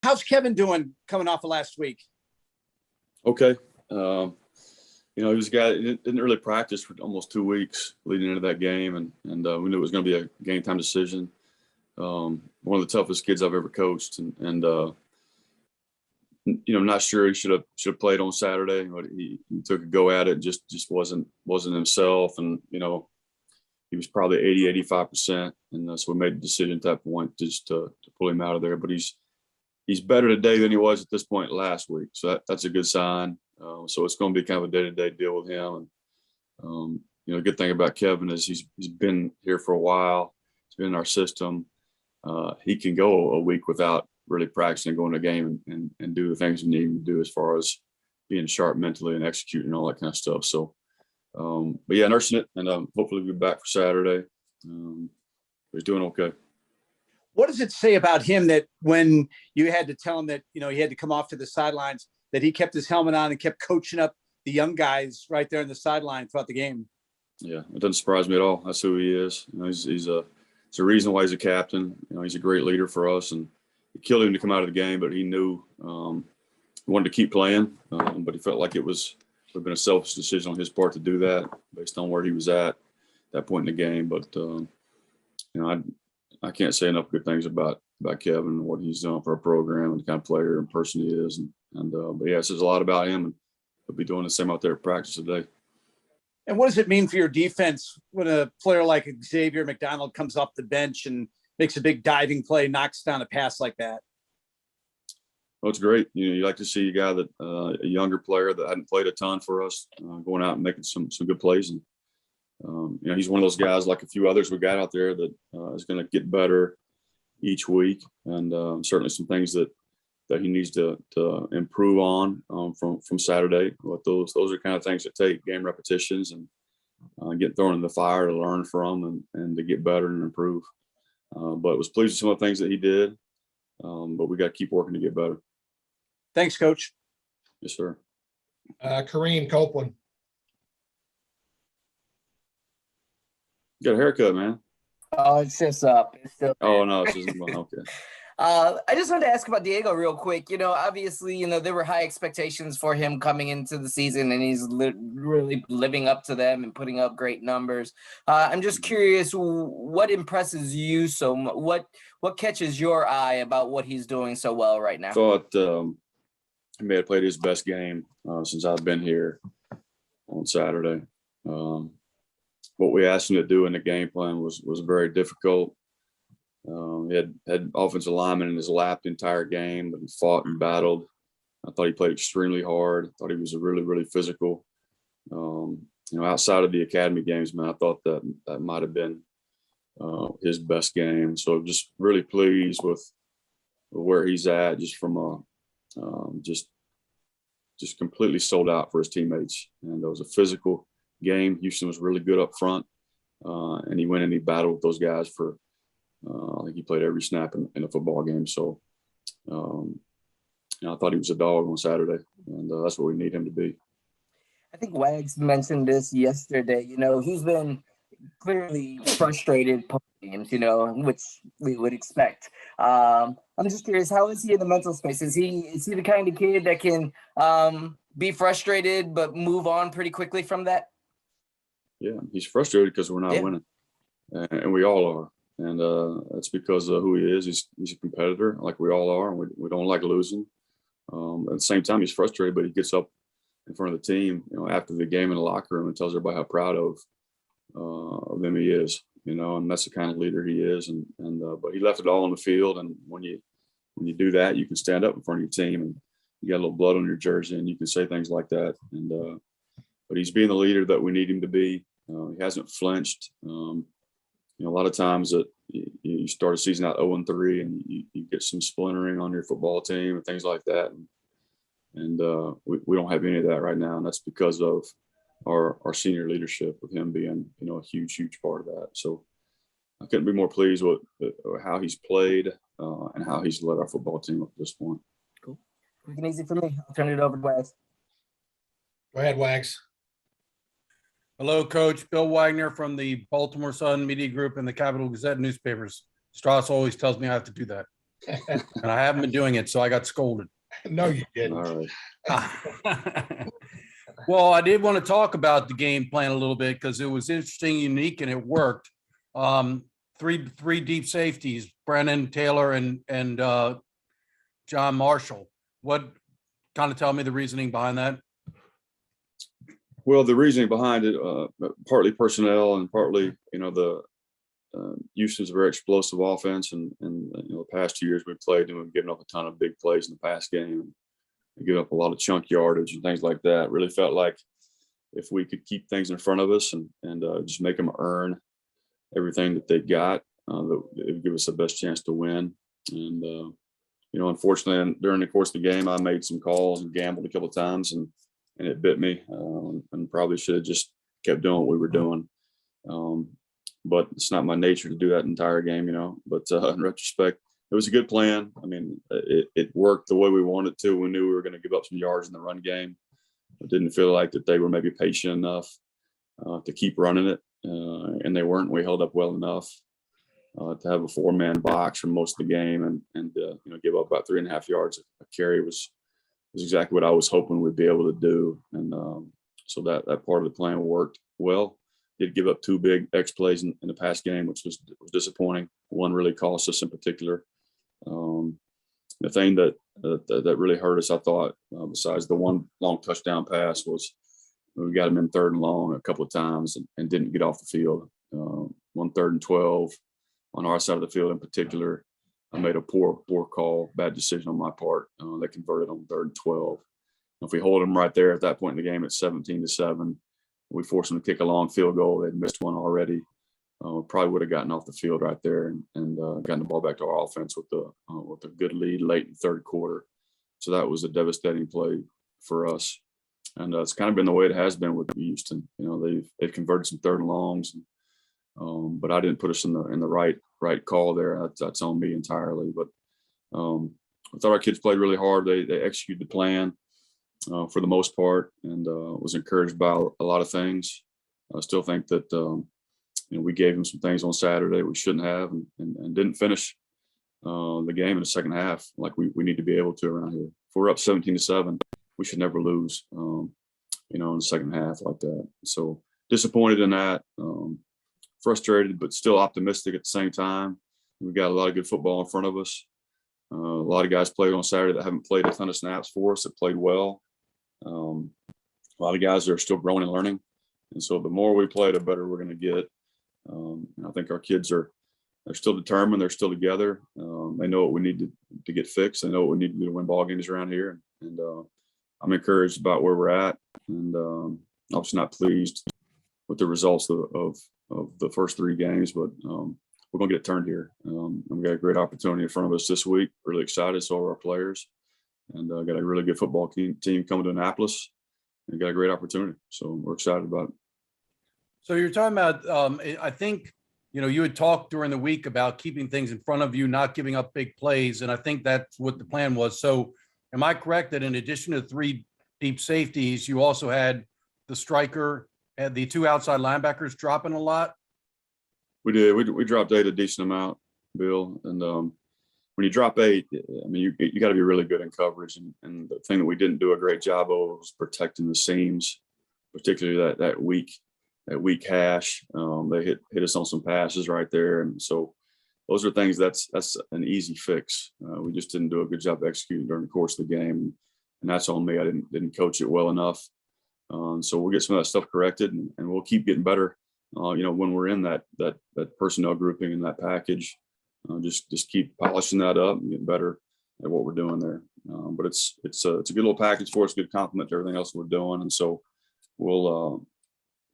How's Kevin doing coming off of last week? Okay. He was a guy that didn't really practice for almost 2 weeks leading into that game, and we knew it was going to be a game time decision. One of the toughest kids I've ever coached, and I'm not sure he should have played on Saturday, but he took a go at it, just wasn't himself, and he was probably 80-85%, and so we made the decision at that point just to pull him out of there. But he's better today than he was at this point last week, so that's a good sign. So it's going to be kind of a day-to-day deal with him. And the good thing about Kevin is he's been here for a while. He's been in our system. He can go a week without really practicing and going to a game and do the things you need him to do as far as being sharp mentally and executing and all that kind of stuff. So, but yeah, nursing it, and hopefully we'll be back for Saturday. He's doing okay. What does it say about him that when you had to tell him that, he had to come off to the sidelines, that he kept his helmet on and kept coaching up the young guys right there in the sideline throughout the game? Yeah, it doesn't surprise me at all. That's who he is. It's a reason why he's a captain. He's a great leader for us, and it killed him to come out of the game, but he knew he wanted to keep playing, but he felt like it would have been a selfish decision on his part to do that based on where he was at that point in the game. But I can't say enough good things about Kevin and what he's done for our program and the kind of player and person he is. But yeah, it says a lot about him, and he'll be doing the same out there at practice today. And what does it mean for your defense when a player like Xavier McDonald comes off the bench and makes a big diving play, knocks down a pass like that? Well, it's great. You like to see a guy that a younger player that hadn't played a ton for us going out and making some good plays. And he's one of those guys like a few others we got out there that is going to get better each week, and certainly some things that he needs to improve on from Saturday. But those are kind of things that take game repetitions and get thrown in the fire to learn from and to get better and improve. But it was pleased with some of the things that he did, but we got to keep working to get better. Thanks, Coach. Yes, sir. Kareem Copeland. You got a haircut, man. Oh, it's just up. It's still there. Oh, no, it's just okay. I just wanted to ask about Diego real quick. Obviously, there were high expectations for him coming into the season, and he's really living up to them and putting up great numbers. I'm just curious, what impresses you so much? What catches your eye about what he's doing so well right now? I thought he may have played his best game since I've been here on Saturday. What we asked him to do in the game plan was very difficult. He had offensive linemen in his lap the entire game, but he fought and battled. I thought he played extremely hard. I thought he was really, really physical. Outside of the academy games, man, I thought that might have been his best game. So just really pleased with where he's at, just from just completely sold out for his teammates. And it was a physical game. Houston was really good up front, and he went and he battled with those guys for. I think he played every snap in a football game. So, I thought he was a dog on Saturday, and that's what we need him to be. I think Wags mentioned this yesterday. He's been clearly frustrated post games, which we would expect. I'm just curious, how is he in the mental space? Is he the kind of kid that can be frustrated but move on pretty quickly from that? Yeah, he's frustrated because we're not winning, and we all are. And that's because of who he is. He's a competitor, like we all are, and we don't like losing. At the same time, he's frustrated, but he gets up in front of the team, after the game in the locker room and tells everybody how proud of them he is, and that's the kind of leader he is. But he left it all on the field, and when you do that, you can stand up in front of your team, and you got a little blood on your jersey, and you can say things like that. But he's being the leader that we need him to be. He hasn't flinched. A lot of times that you start a season out 0-3 and you get some splintering on your football team and things like that. And we don't have any of that right now. And that's because of our senior leadership, with him being, a huge, huge part of that. So I couldn't be more pleased with how he's played and how he's led our football team up to this point. Cool. Quick and easy for me. I'll turn it over to Wags. Go ahead, Wags. Hello, Coach. Bill Wagner from the Baltimore Sun Media Group and the Capital Gazette newspapers. Strauss always tells me I have to do that. and I haven't been doing it, so I got scolded. No, you All didn't. right. Well, I did want to talk about the game plan a little bit because it was interesting, unique, and it worked. Three deep safeties, Brennan, Taylor, and John Marshall. What kind of tell me the reasoning behind that? Well, the reasoning behind it, partly personnel and partly, the Houston's a very explosive offense, and the past 2 years we've played and we've given up a ton of big plays in the pass game, and give up a lot of chunk yardage and things like that. Really felt like if we could keep things in front of us and just make them earn everything that they got, that it would give us the best chance to win. And unfortunately, during the course of the game, I made some calls and gambled a couple of times, and it bit me, and probably should have just kept doing what we were doing. But it's not my nature to do that entire game, But in retrospect, it was a good plan. I mean, it worked the way we wanted to. We knew we were going to give up some yards in the run game. It didn't feel like that they were maybe patient enough to keep running it, and they weren't. We held up well enough to have a 4-man box for most of the game, and give up about 3.5 yards a carry was exactly what I was hoping we'd be able to do. And so that part of the plan worked well. Did give up 2 big X plays in the pass game, which was disappointing. One really cost us in particular. The thing that really hurt us, I thought, besides the one long touchdown pass, was we got him in 3rd and long a couple of times and didn't get off the field. 1 3rd and 12 on our side of the field in particular. I made a poor call, bad decision on my part that converted on 3rd and 12. If we hold them right there at that point in the game at 17-7, we forced them to kick a long field goal. They'd missed one already. Probably would have gotten off the field right there and gotten the ball back to our offense with a good lead late in the 3rd quarter. So that was a devastating play for us. And it's kind of been the way it has been with Houston. They've converted some 3rd and longs, but I didn't put us in the right call there. That's on me entirely. But I thought our kids played really hard. They executed the plan for the most part, and was encouraged by a lot of things. I still think that we gave them some things on Saturday we shouldn't have, and didn't finish the game in the second half like we need to be able to around here. If we're up 17-7, we should never lose, in the second half like that. So disappointed in that, frustrated, but still optimistic at the same time. We've got a lot of good football in front of us. A lot of guys played on Saturday that haven't played a ton of snaps for us that played well. A lot of guys that are still growing and learning. And so the more we play, the better we're going to get. And I think our kids they're still determined. They're still together. They know what we need to get fixed. They know what we need to do to win ball games around here. And I'm encouraged about where we're at. And obviously not pleased with the results of the first 3 games, but we're going to get it turned here. And we got a great opportunity in front of us this week. Really excited. So are our players. And got a really good football team coming to Annapolis, and got a great opportunity. So we're excited about it. So you're talking about, I think, you had talked during the week about keeping things in front of you, not giving up big plays. And I think that's what the plan was. So am I correct that in addition to 3 deep safeties, you also had the striker and the 2 outside linebackers dropping a lot? We did. We dropped 8 a decent amount, Bill. And when you drop 8, I mean, you got to be really good in coverage. And the thing that we didn't do a great job of was protecting the seams, particularly that weak hash. They hit us on some passes right there. And so those are things that's an easy fix. We just didn't do a good job executing during the course of the game. And that's on me. I didn't coach it well enough. So we'll get some of that stuff corrected, and we'll keep getting better. When we're in that personnel grouping and that package, just keep polishing that up and get better at what we're doing there. But it's a good little package for us, good compliment to everything else we're doing. And so we'll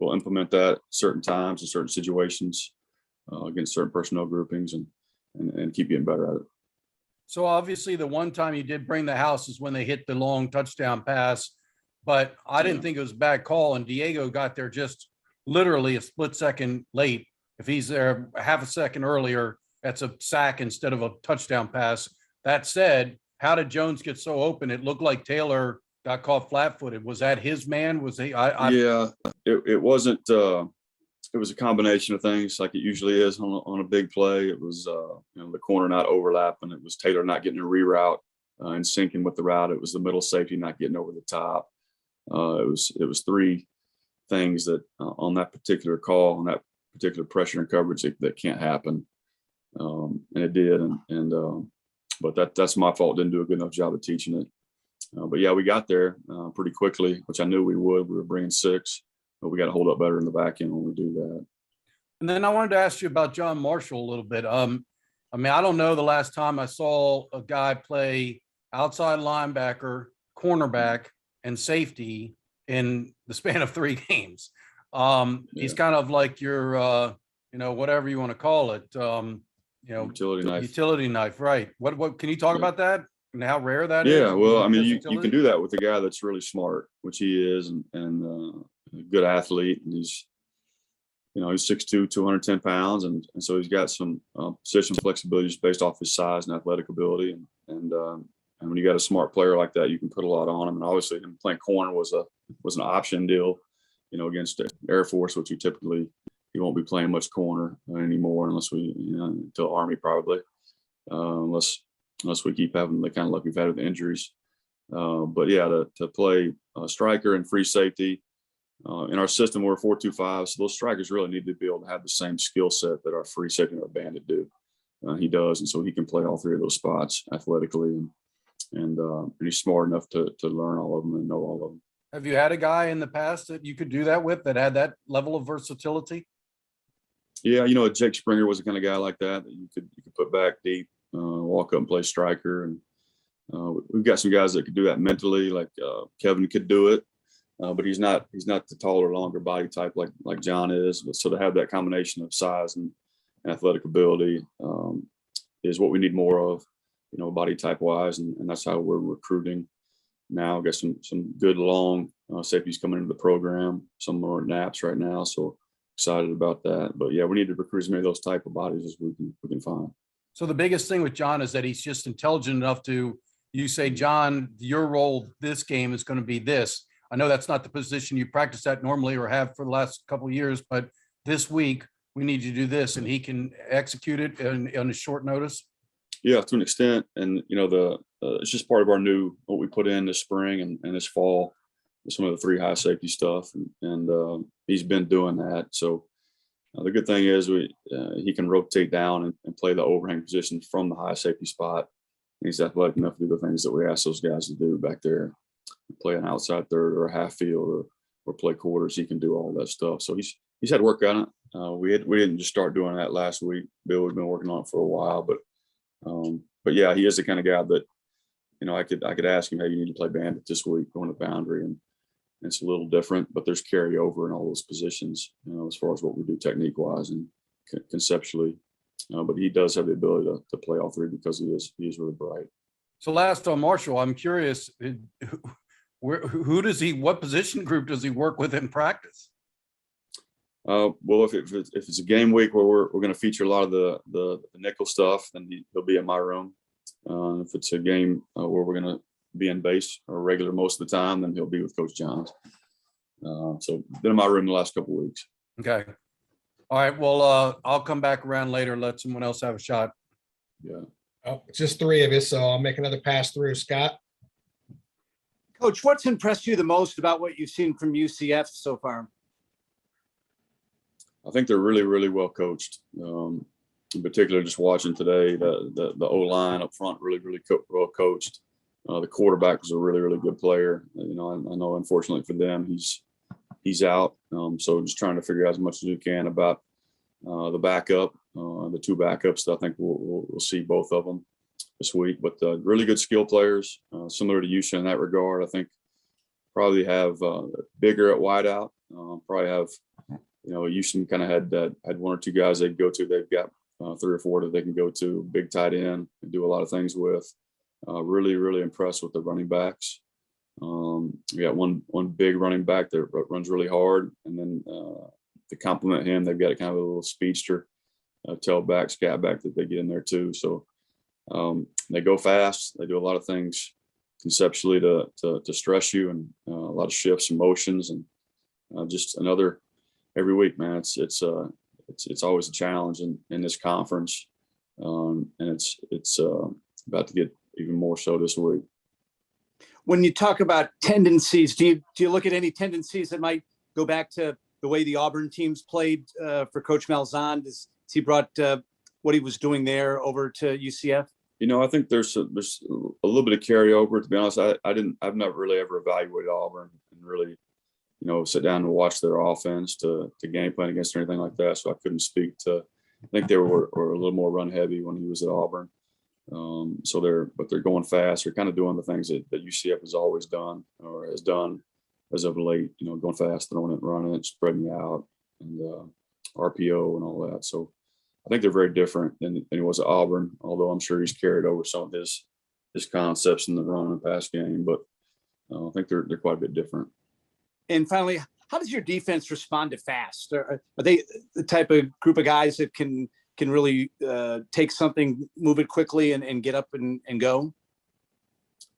implement that certain times and certain situations against certain personnel groupings and keep getting better at it. So obviously the one time you did bring the house is when they hit the long touchdown pass, but I didn't think it was a bad call, and Diego got there just literally a split second late. If he's there half a second earlier, that's a sack instead of a touchdown pass. That said, how did Jones get so open? It looked like Taylor got caught flat-footed. Was that his man? Was he? Yeah, it wasn't. It was a combination of things like it usually is on a big play. It was the corner not overlapping. It was Taylor not getting a reroute and syncing with the route. It was the middle safety not getting over the top. It was three things that on that particular call, on that particular pressure and coverage that can't happen, and it did. But that's my fault. Didn't do a good enough job of teaching it. But yeah, we got there pretty quickly, which I knew we would. We were bringing 6, but we got to hold up better in the back end when we do that. And then I wanted to ask you about John Marshall a little bit. I mean, I don't know the last time I saw a guy play outside linebacker, cornerback, and safety in the span of 3 games. He's kind of like your, whatever you want to call it, utility knife, right? What can you talk about that and how rare that is? Yeah, well, I mean, you can do that with a guy that's really smart, which he is, and a good athlete, and he's 6'2", 210 pounds, and so he's got some position flexibility just based off his size and athletic ability, and when you got a smart player like that, you can put a lot on him. And obviously, him playing corner was an option deal, against the Air Force, which he won't be playing much corner anymore unless until Army probably, unless we keep having the kind of luck we've had with the injuries. But yeah, to play striker and free safety. In our system, we're 4-2-5, so those strikers really need to be able to have the same skill set that our free safety and our bandit do. He does, and so he can play all 3 of those spots athletically, and he's smart enough to learn all of them and know all of them. Have you had a guy in the past that you could do that with that had that level of versatility? Yeah, Jake Springer was the kind of guy like that you could put back deep, walk up and play striker, and we've got some guys that could do that mentally, like Kevin could do it. But he's not the taller, longer body type like John is. But so to have that combination of size and athletic ability is what we need more of, body type wise, and that's how we're recruiting now. Got some good long safeties coming into the program. Some are naps right now, so excited about that. But yeah, we need to recruit as many of those type of bodies as we can find. So the biggest thing with John is that he's just intelligent enough to, you say, John, your role this game is going to be this. I know that's not the position you practice at normally or have for the last couple of years, but this week we need you to do this, and he can execute it on a short notice. Yeah, to an extent, and it's just part of our new what we put in this spring and this fall, some of the 3 high safety stuff, and he's been doing that. So the good thing is he can rotate down and play the overhang position from the high safety spot. He's athletic enough to do the things that we ask those guys to do back there. Play an outside third or a half field or play quarters. He can do all that stuff. So he's had work on it. We didn't just start doing that last week. Bill had been working on it for a while, but yeah, he is the kind of guy that I could ask him, hey, you need to play bandit this week going to boundary, and it's a little different, but there's carryover in all those positions, as far as what we do technique wise and conceptually. But he does have the ability to play all 3 because he is really bright. So last on Marshall, I'm curious, what position group does he work with in practice? Well, if it's a game week where we're going to feature a lot of the nickel stuff, then he'll be in my room. If it's a game where we're going to be in base or regular most of the time, then he'll be with Coach Johns. So been in my room the last couple of weeks. Okay. All right. Well, I'll come back around later. Let someone else have a shot. Yeah. Oh, it's just 3 of us, so I'll make another pass through. Scott? Coach, what's impressed you the most about what you've seen from UCF so far? I think they're really, really well coached. In particular, just watching today, the O-line up front really, really well coached. The quarterback was a really, really good player. I know unfortunately for them, he's out. So just trying to figure out as much as we can about the backup, the 2 backups. I think we'll see both of them this week. But really good skill players, similar to Houston in that regard. I think probably have bigger at wideout. Probably have, Houston kind of had 1 or 2 guys they go to. They've got 3 or 4 that they can go to. Big tight end and do a lot of things with. Really, really impressed with the running backs. We got one big running back that runs really hard, and then to complement him, they've got a kind of a little speedster, tailback, scat back that they get in there too. So they go fast. They do a lot of things conceptually to stress you, and a lot of shifts and motions, and just another every week, man. It's always a challenge in this conference, and it's about to get even more so this week. When you talk about tendencies, do you look at any tendencies that might go back to the way the Auburn teams played for Coach Malzahn? Has he brought what he was doing there over to UCF? I think there's a little bit of carryover. To be honest, I've not really ever evaluated Auburn and really, sit down and watch their offense to game plan against or anything like that. So I couldn't speak to. I think they were a little more run heavy when he was at Auburn. So they're going fast. They're kind of doing the things that UCF has always done or has done as of late. Going fast, throwing it, running it, spreading it out, and RPO and all that. So I think they're very different than he was at Auburn. Although I'm sure he's carried over some of his concepts in the run and pass game, but I think they're quite a bit different. And finally, how does your defense respond to fast? Are they the type of group of guys that can really take something, move it quickly, and get up and go?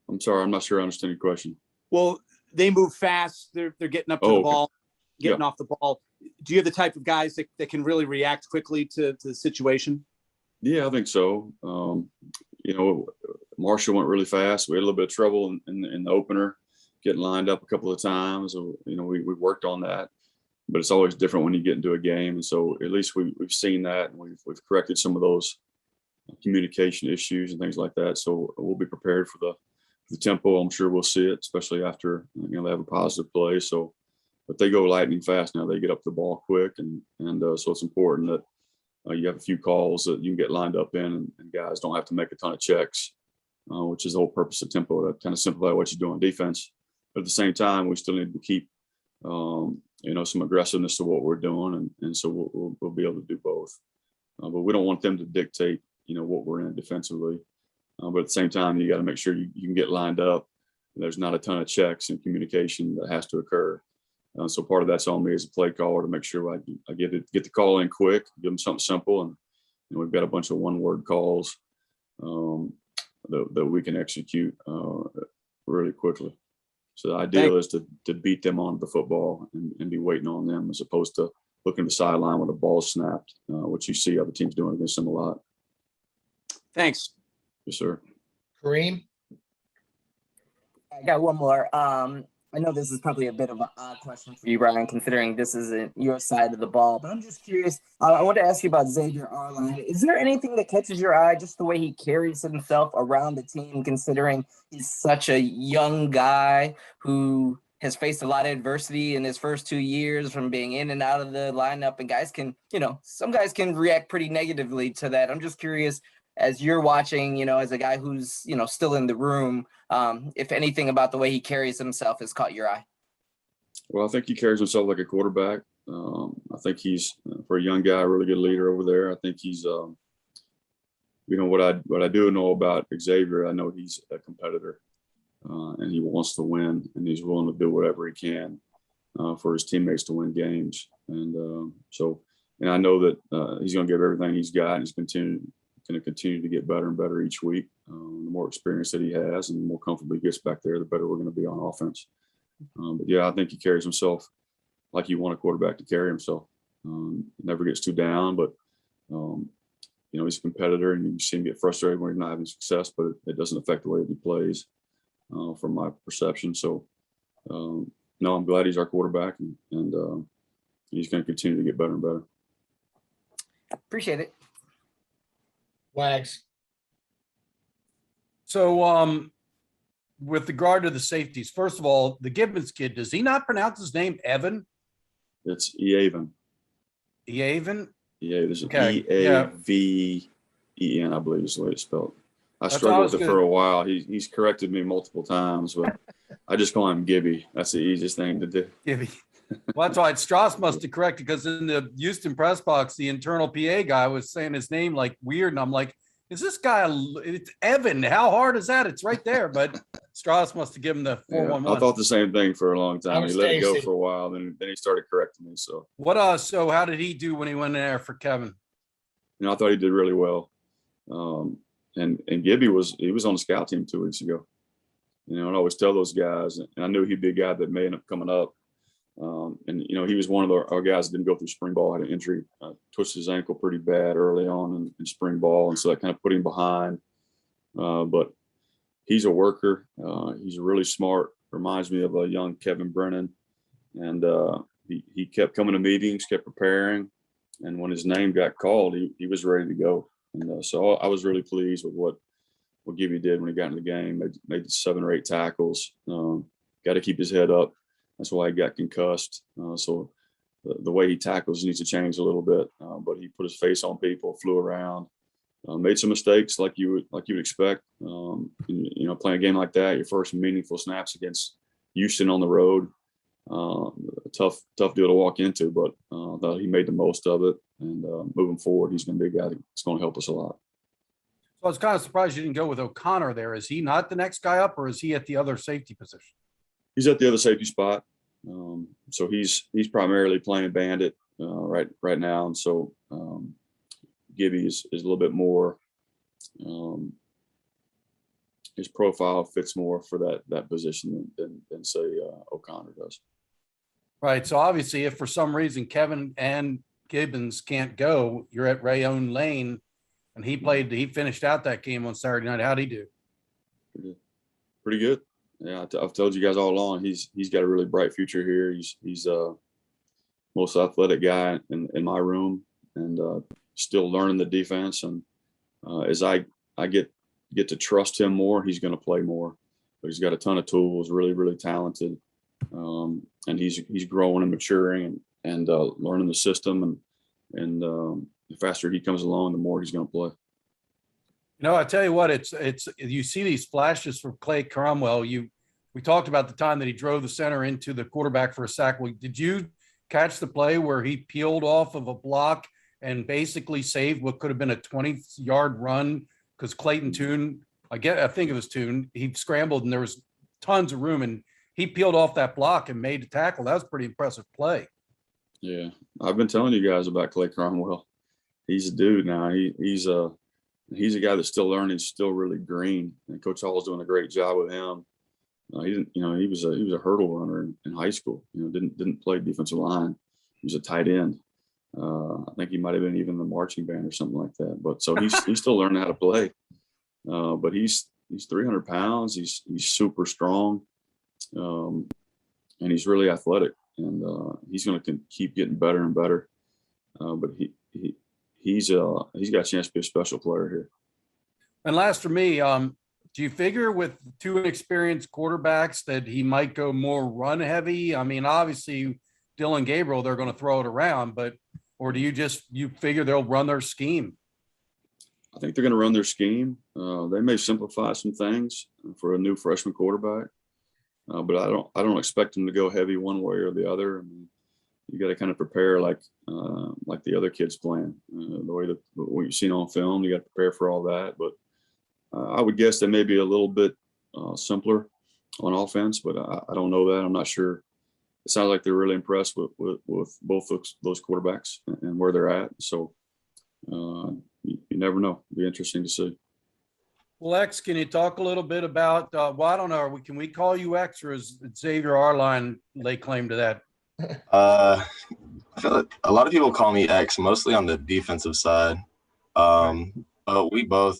I'm sorry, I'm not sure I understand your question. Well, they move fast. They're getting up to the ball, getting off the ball. Do you have the type of guys that can really react quickly to the situation? Yeah, I think so. Marshall went really fast. We had a little bit of trouble in the opener, getting lined up a couple of times. We worked on that. But it's always different when you get into a game. And so at least we've seen that, and we've corrected some of those communication issues and things like that. So we'll be prepared for the tempo. I'm sure we'll see it, especially after they have a positive play. So, but they go lightning fast now. They get up the ball quick, and so it's important that you have a few calls that you can get lined up in, and guys don't have to make a ton of checks, which is the whole purpose of tempo, to kind of simplify what you do on defense. But at the same time, we still need to keep some aggressiveness to what we're doing, and so we'll be able to do both. But we don't want them to dictate, what we're in defensively. But at the same time, you got to make sure you can get lined up. There's not a ton of checks and communication that has to occur. So part of that's on me as a play caller to make sure I get the call in quick, give them something simple, and we've got a bunch of one-word calls that we can execute really quickly. So the ideal is to beat them on the football and be waiting on them, as opposed to looking at the sideline when the ball snapped, which you see other teams doing against them a lot. Thanks. Yes, sir. Kareem? I got one more. I know this is probably a bit of an odd question for you, Brian, considering this isn't your side of the ball, but I'm just curious. I want to ask you about Xavier R-line. Is there anything that catches your eye, just the way he carries himself around the team, considering he's such a young guy who has faced a lot of adversity in his first 2 years from being in and out of the lineup, and guys can, some guys can react pretty negatively to that. I'm just curious, as you're watching, as a guy who's, still in the room, if anything about the way he carries himself has caught your eye. Well, I think he carries himself like a quarterback. I think he's, for a young guy, a really good leader over there. I think he's, what I do know about Xavier, I know he's a competitor, and he wants to win, and he's willing to do whatever he can for his teammates to win games. And and I know that he's going to give everything he's got, and he's going to continue to get better and better each week. The more experience that he has and the more comfortable he gets back there, the better we're going to be on offense. But yeah, I think he carries himself like you want a quarterback to carry himself. Never gets too down, but he's a competitor, and you see him get frustrated when he's not having success, but it doesn't affect the way that he plays, from my perception. So no, I'm glad he's our quarterback, and he's going to continue to get better and better. Appreciate it. Wags. So with regard to the safeties, first of all, the Gibbons kid, does he not pronounce his name Evan? It's Eaven. Eaven? Yeah, there's Okay. Eaven, I believe is the way it's spelled. I struggled with it for a while. He's corrected me multiple times, but I just call him Gibby. That's the easiest thing to do. Gibby. Well, that's right. Strauss must have corrected, because in the Houston press box, the internal PA guy was saying his name like weird. And I'm like, is this guy, it's Evan? How hard is that? It's right there. But Strauss must have given the 411. I thought the same thing for a long time. He let it go Stacy. for a while, then he started correcting me. So so how did he do when he went in there for Kevin? I thought he did really well. And Gibby was on the scout team 2 weeks ago. And I always tell those guys, and I knew he'd be a guy that may end up coming up. And he was one of our guys that didn't go through spring ball, had an injury, twisted his ankle pretty bad early on in spring ball, and so that kind of put him behind. But he's a worker. He's really smart. Reminds me of a young Kevin Brennan, and he kept coming to meetings, kept preparing, and when his name got called, he was ready to go. And so I was really pleased with what Gibby did when he got in the game. Made 7 or 8 tackles. Got to keep his head up. That's why he got concussed. So the way he tackles needs to change a little bit. But he put his face on people, flew around, made some mistakes like you would expect. Playing a game like that, your first meaningful snaps against Houston on the road, a tough deal to walk into. But I thought he made the most of it. And moving forward, he's going to be a guy that's going to help us a lot. So I was kind of surprised you didn't go with O'Connor there. Is he not the next guy up, or is he at the other safety position? He's at the other safety spot. So he's primarily playing bandit right now. And so Gibby is a little bit more, his profile fits more for that position than say O'Connor does. Right. So obviously if for some reason Kevin and Gibbons can't go, you're at Rayon Lane, and he finished out that game on Saturday night. How'd he do? Pretty good. Yeah, I've told you guys all along, he's got a really bright future here. He's most athletic guy in my room, and still learning the defense. And as I get to trust him more, he's going to play more. But he's got a ton of tools, really, really talented, and he's growing and maturing and learning the system. And the faster he comes along, the more he's going to play. I tell you what, it's you see these flashes from Clay Cromwell. We talked about the time that he drove the center into the quarterback for a sack. Did you catch the play where he peeled off of a block and basically saved what could have been a 20-yard run? Because Clayton Tune, I think it was Tune, he scrambled and there was tons of room, and he peeled off that block and made the tackle. That was a pretty impressive play. Yeah, I've been telling you guys about Clay Cromwell. He's a dude now. He's a guy that's still learning, still really green, and Coach Hall's doing a great job with him. He was a hurdle runner in high school. Didn't play defensive line. He was a tight end. I think he might have been even in the marching band or something like that. But so he's still learning how to play. But he's 300 pounds. He's super strong, and he's really athletic. And he's going to keep getting better and better. But he's got a chance to be a special player here. And last for me, do you figure with 2 inexperienced quarterbacks that he might go more run heavy? I mean, obviously Dylan Gabriel, they're going to throw it around, or do you figure they'll run their scheme? I think they're going to run their scheme. They may simplify some things for a new freshman quarterback, but I don't expect them to go heavy one way or the other. I mean, you got to kind of prepare like the other kids playing, the way that what you've seen on film. You got to prepare for all that. But I would guess they may be a little bit simpler on offense, but I don't know that. I'm not sure. It sounds like they're really impressed with both those quarterbacks and where they're at. So you never know. It'll be interesting to see. Well, X, can you talk a little bit about, I don't know, can we call you X, or is Xavier Arline lay claim to that? I feel like a lot of people call me X, mostly on the defensive side. But we both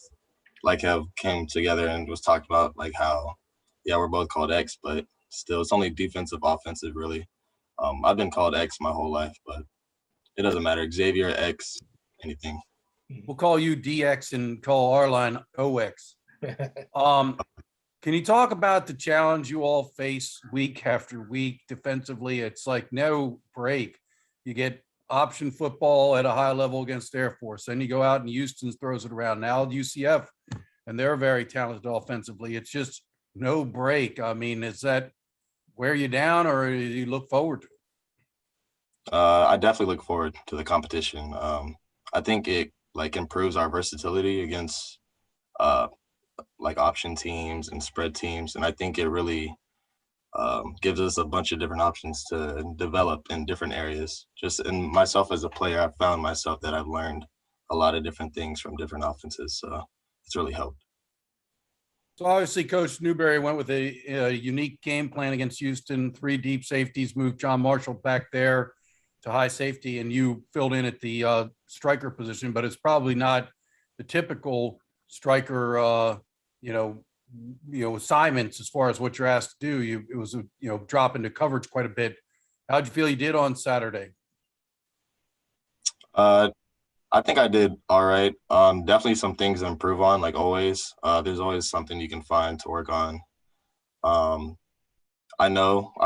have came together and was talked about how, we're both called X, but still it's only defensive, offensive, really. I've been called X my whole life, but it doesn't matter. Xavier, X, anything. We'll call you DX and call Arline OX. Can you talk about the challenge you all face week after week defensively? It's like no break. You get option football at a high level against Air Force. Then you go out and Houston throws it around. Now UCF, and they're very talented offensively. It's just no break. I mean, is that wear you down, or do you look forward to it? I definitely look forward to the competition. I think it improves our versatility against option teams and spread teams. And I think it really gives us a bunch of different options to develop in different areas. Just in myself as a player, I've found myself that I've learned a lot of different things from different offenses. So it's really helped. So obviously, Coach Newberry went with a unique game plan against Houston. 3 deep safeties, moved John Marshall back there to high safety, and you filled in at the striker position. But it's probably not the typical striker, assignments as far as what you're asked to do. It was drop into coverage quite a bit. How'd you feel you did on Saturday? I think I did all right. Definitely some things to improve on, like always. There's always something you can find to work on. I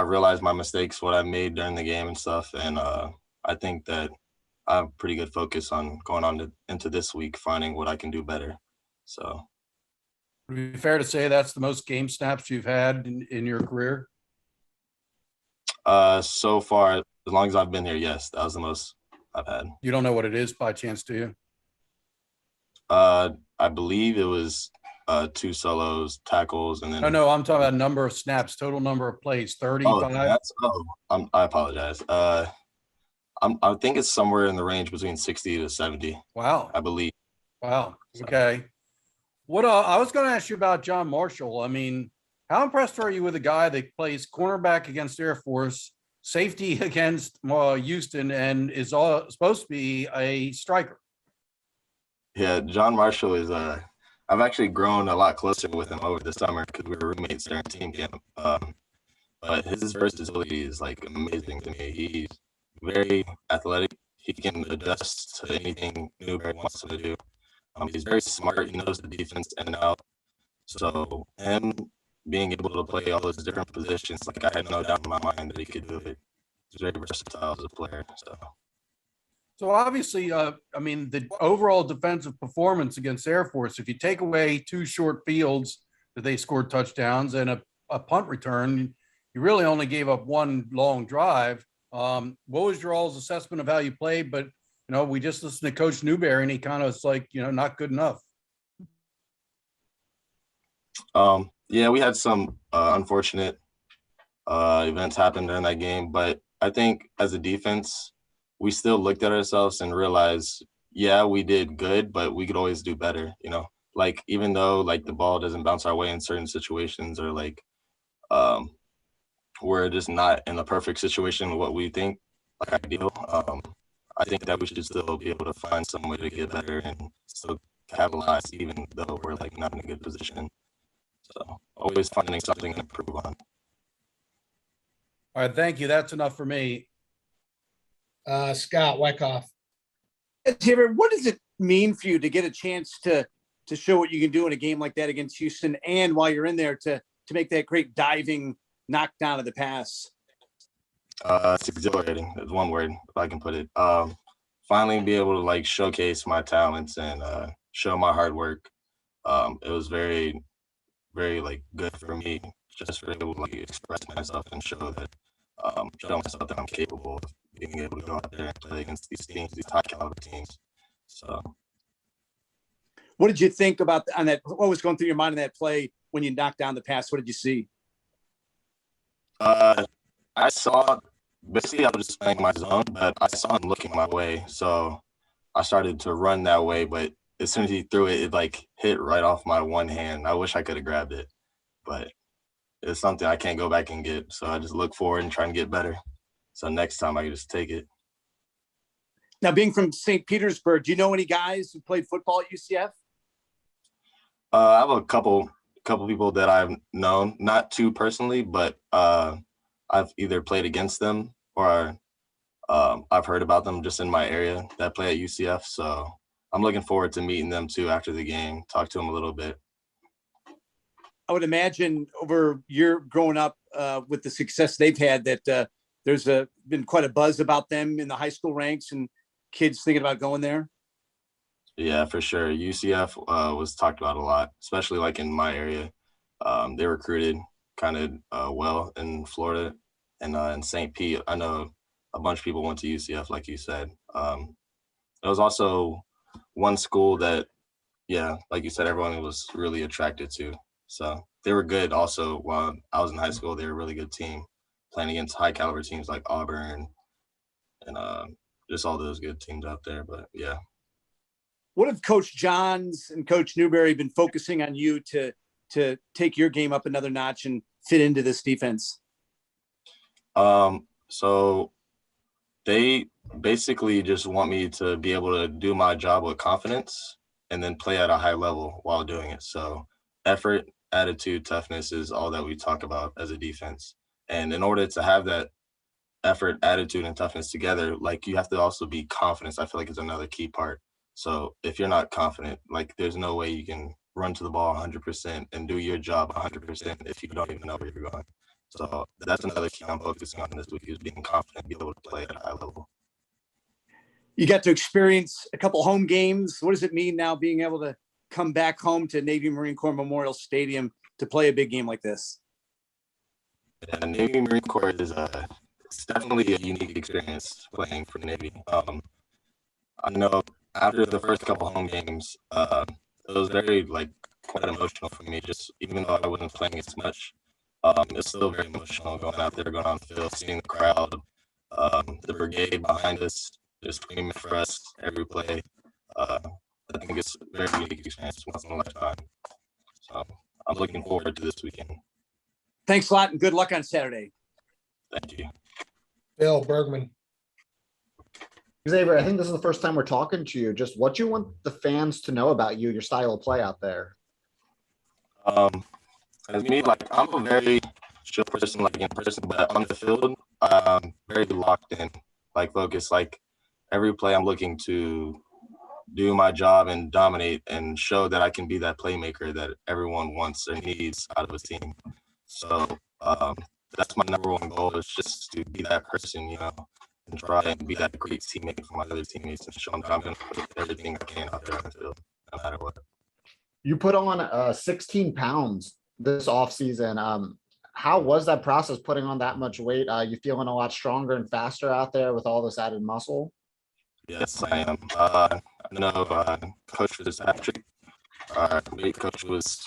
realized my mistakes, what I made during the game and stuff, and I think that I have pretty good focus on going on into this week, finding what I can do better. So, Would it be fair to say that's the most game snaps you've had in your career? so far, as long as I've been here, yes, that was the most I've had. You don't know what it is by chance, do you? I believe it was 2 solos, tackles, and then. No, I'm talking about number of snaps, total number of plays, 35. I apologize. I think it's somewhere in the range between 60 to 70. Wow. I believe. Wow. Okay. What I was going to ask you about John Marshall. I mean, how impressed are you with a guy that plays cornerback against Air Force, safety against Houston, and is supposed to be a striker? Yeah, John Marshall is I've actually grown a lot closer with him over the summer because we were roommates during team camp. But his versatility is like amazing to me. He's very athletic. He can adjust to anything Newberry wants him to do. He's very smart. He knows the defense in and out. So him being able to play all those different positions, like I had no doubt in my mind that he could do it. He's very versatile as a player. So obviously, the overall defensive performance against Air Force, if you take away 2 short fields that they scored touchdowns and a punt return, you really only gave up 1 long drive. What was your all's assessment of how you played? But, we just listened to Coach Newberry, and he kind of was like, not good enough. Yeah, we had some unfortunate events happen during that game, but I think as a defense, we still looked at ourselves and realized, yeah, we did good, but we could always do better. Like even though like the ball doesn't bounce our way in certain situations, or like we're just not in the perfect situation with what we think like ideal. I think that we should still be able to find some way to get better and still capitalize, even though we're like not in a good position. So always finding something to improve on. All right, thank you. That's enough for me. Scott Wyckoff. Xavier, what does it mean for you to get a chance to show what you can do in a game like that against Houston, and while you're in there to make that great diving knockdown of the pass? It's exhilarating. That's one word, if I can put it. Finally be able to like showcase my talents and show my hard work. It was very, very like good for me just to be able to like express myself and show myself that I'm capable of being able to go out there and play against these teams, these high caliber teams. So, what did you think about on that? What was going through your mind in that play when you knocked down the pass? What did you see? I saw, basically I was just playing my zone, but I saw him looking my way. So I started to run that way, but as soon as he threw it, it like hit right off my one hand. I wish I could have grabbed it, but it's something I can't go back and get. So I just look forward and try and get better. So next time I can just take it. Now, being from St. Petersburg, do you know any guys who played football at UCF? I have a couple people that I've known, not too personally, but I've either played against them or I've heard about them just in my area that play at UCF. So I'm looking forward to meeting them too after the game, talk to them a little bit. I would imagine over your growing up with the success they've had that there's been quite a buzz about them in the high school ranks and kids thinking about going there. Yeah, for sure. UCF was talked about a lot, especially like in my area. They recruited kind of well in Florida and in St. Pete. I know a bunch of people went to UCF, like you said. There was also one school that, yeah, like you said, everyone was really attracted to. So they were good also while I was in high school. They were a really good team playing against high caliber teams like Auburn and just all those good teams out there. But yeah. What have Coach Johns and Coach Newberry been focusing on you to to take your game up another notch and fit into this defense? So they basically just want me to be able to do my job with confidence and then play at a high level while doing it. So effort, attitude, toughness is all that we talk about as a defense. And in order to have that effort, attitude, and toughness together, like you have to also be confident. I feel like it's another key part. So if you're not confident, like there's no way you can run to the ball 100% and do your job 100% if you don't even know where you're going. So that's another key I'm focusing on this week is being confident, be able to play at a high level. You got to experience a couple home games. What does it mean now being able to come back home to Navy Marine Corps Memorial Stadium to play a big game like this? Yeah, Navy Marine Corps is it's definitely a unique experience playing for the Navy. I know after the first couple home games, it was very quite emotional for me. Just even though I wasn't playing as much, it's still very emotional going out there, going on the field, seeing the crowd, the brigade behind us, just screaming for us every play. I think it's a very unique experience, once in a lifetime. So I'm looking forward to this weekend. Thanks a lot and good luck on Saturday. Thank you. Bill Bergman. Xavier, I think this is the first time we're talking to you. Just what you want the fans to know about you, your style of play out there. As me, I'm a very chill person, in person, but on the field, very locked in, focused. Every play, I'm looking to do my job and dominate and show that I can be that playmaker that everyone wants or needs out of a team. So that's my number one goal, is just to be that person, and try and be that great teammate for my other teammates and show them that I'm going to put everything I can out there on the field, no matter what. You put on 16 pounds this offseason. How was that process, putting on that much weight? You feeling a lot stronger and faster out there with all this added muscle? Yes, I am. I know Coach Fitzpatrick, our weight coach, was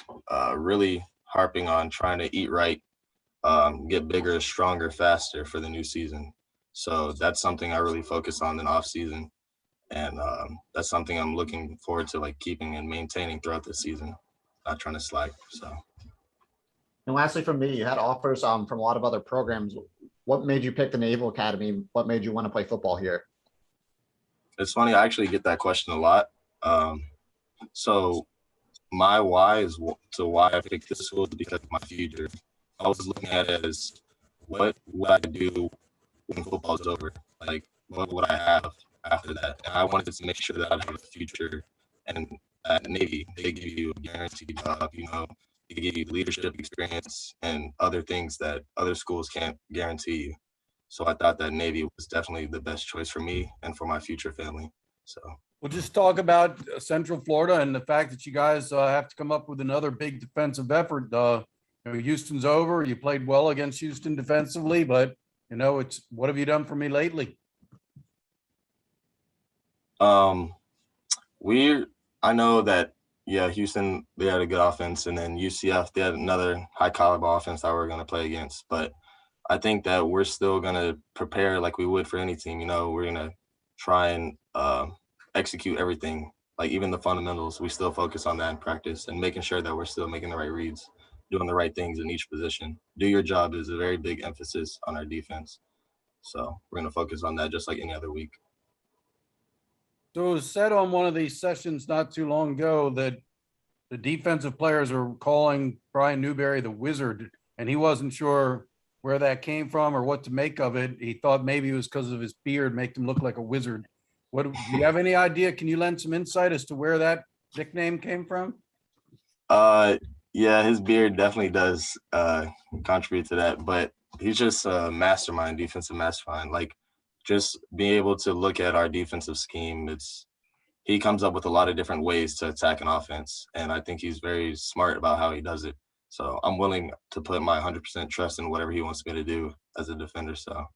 really harping on trying to eat right, get bigger, stronger, faster for the new season. So that's something I really focus on in off season. And that's something I'm looking forward to keeping and maintaining throughout the season, not trying to slack. So. And lastly, from me, you had offers from a lot of other programs. What made you pick the Naval Academy? What made you want to play football here? It's funny, I actually get that question a lot. So my why is to why I picked this school is because of my future. I was looking at it as what would I do when football is over? What would I have after that? And I wanted to make sure that I have a future. And at Navy, they give you a guaranteed job, they give you leadership experience and other things that other schools can't guarantee you. So I thought that Navy was definitely the best choice for me and for my future family. So we'll just talk about Central Florida and the fact that you guys have to come up with another big defensive effort. Houston's over. You played well against Houston defensively, but it's what have you done for me lately? I know that Houston, they had a good offense, and then UCF, they had another high caliber offense that we're going to play against. But I think that we're still going to prepare like we would for any team. We're going to try and execute everything, even the fundamentals. We still focus on that in practice and making sure that we're still making the right reads, doing the right things in each position. Do your job is a very big emphasis on our defense. So we're going to focus on that just like any other week. So it was said on one of these sessions not too long ago that the defensive players are calling Brian Newberry the wizard, and he wasn't sure where that came from or what to make of it. He thought maybe it was because of his beard, make him look like a wizard. Do you have any idea? Can you lend some insight as to where that nickname came from? Yeah, his beard definitely does contribute to that, but he's just a mastermind, defensive mastermind. Just being able to look at our defensive scheme, he comes up with a lot of different ways to attack an offense, and I think he's very smart about how he does it. So I'm willing to put my 100% trust in whatever he wants me to do as a defender. So